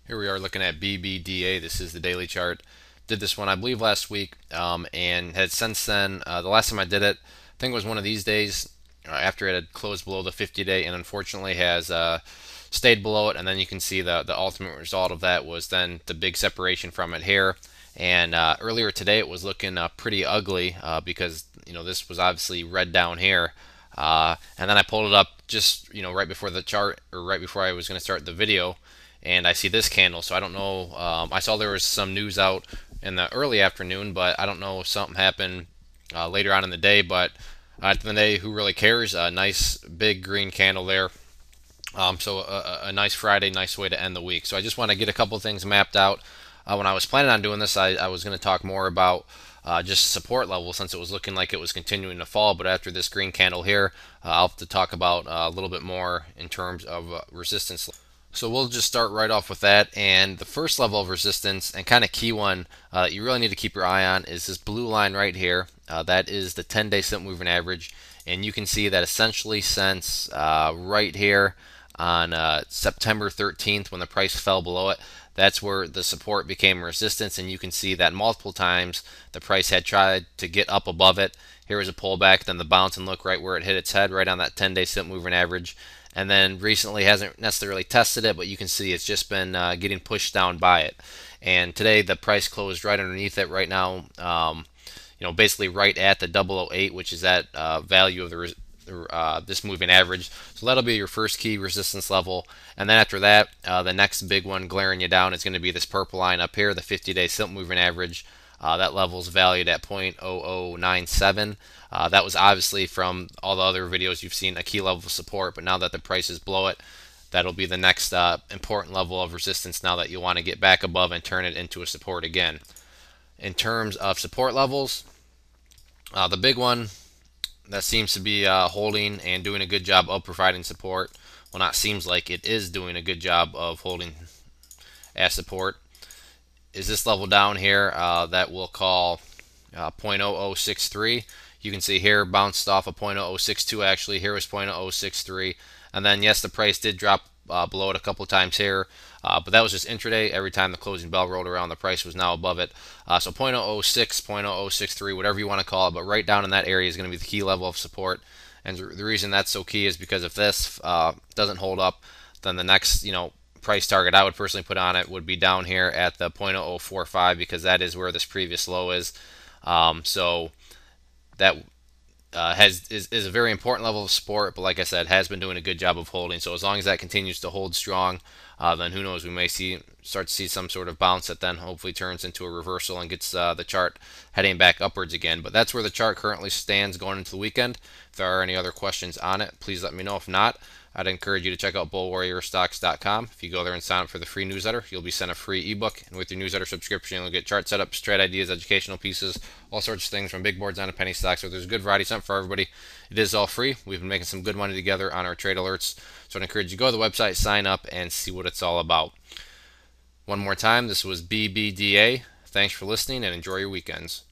Here we are looking at BBDA. This is the daily chart. Did this one, I believe, last week, and had since then. The last time I did it, I think it was one of these days after it had closed below the 50-day, and unfortunately has stayed below it. And then you can see the ultimate result of that was then the big separation from it here. And earlier today, it was looking pretty ugly because this was obviously red down here. And then I pulled it up just right before the chart, or right before I was going to start the video, and I see this candle. So I don't know. I saw there was some news out in the early afternoon, but I don't know if something happened later on in the day. But at the end of the day, who really cares? A nice big green candle there. So a nice Friday, nice way to end the week. So I just want to get a couple things mapped out. When I was planning on doing this, I was going to talk more about just support level since it was looking like it was continuing to fall. But after this green candle here, I'll have to talk about a little bit more in terms of resistance. So we'll just start right off with that. And the first level of resistance, and kind of key one that you really need to keep your eye on, is this blue line right here. That is the 10-day simple moving average. And you can see that essentially since right here on September 13th, when the price fell below it, that's where the support became resistance. And you can see that multiple times the price had tried to get up above it. Here was a pullback, then the bounce, and look right where it hit its head, right on that 10-day simple moving average. And then recently hasn't necessarily tested it, but you can see it's just been getting pushed down by it. And today the price closed right underneath it right now, basically right at the 008, which is that value of this moving average. So that'll be your first key resistance level. And then after that, the next big one glaring you down is going to be this purple line up here, the 50-day simple moving average. That level is valued at 0.0097. That was obviously from all the other videos you've seen a key level of support, but now that the price is below it, that'll be the next important level of resistance now that you want to get back above and turn it into a support again. In terms of support levels, the big one that seems to be holding and doing a good job of providing support, well, not seems like, it is doing a good job of holding as support, is this level down here that we'll call 0.0063. You can see here bounced off of 0.0062 actually. Here was 0.0063. And then, yes, the price did drop below it a couple times here, but that was just intraday. Every time the closing bell rolled around, the price was now above it. So 0.006, 0.0063, whatever you want to call it, but right down in that area is going to be the key level of support. And the reason that's so key is because if this doesn't hold up, then the next, price target I would personally put on it would be down here at the 0.0045, because that is where this previous low is. So that is a very important level of support, but like I said, has been doing a good job of holding. So as long as that continues to hold strong, then who knows, we may start to see some sort of bounce that then hopefully turns into a reversal and gets the chart heading back upwards again. But that's where the chart currently stands going into the weekend. If there are any other questions on it, please let me know. If not, I'd encourage you to check out bullwarriorstocks.com. If you go there and sign up for the free newsletter, you'll be sent a free ebook. And with your newsletter subscription, you'll get chart setups, trade ideas, educational pieces, all sorts of things from big boards down to penny stocks. So there's a good variety, something for everybody. It is all free. We've been making some good money together on our trade alerts. So I'd encourage you to go to the website, sign up, and see what it's all about. One more time, this was BBDA. Thanks for listening and enjoy your weekends.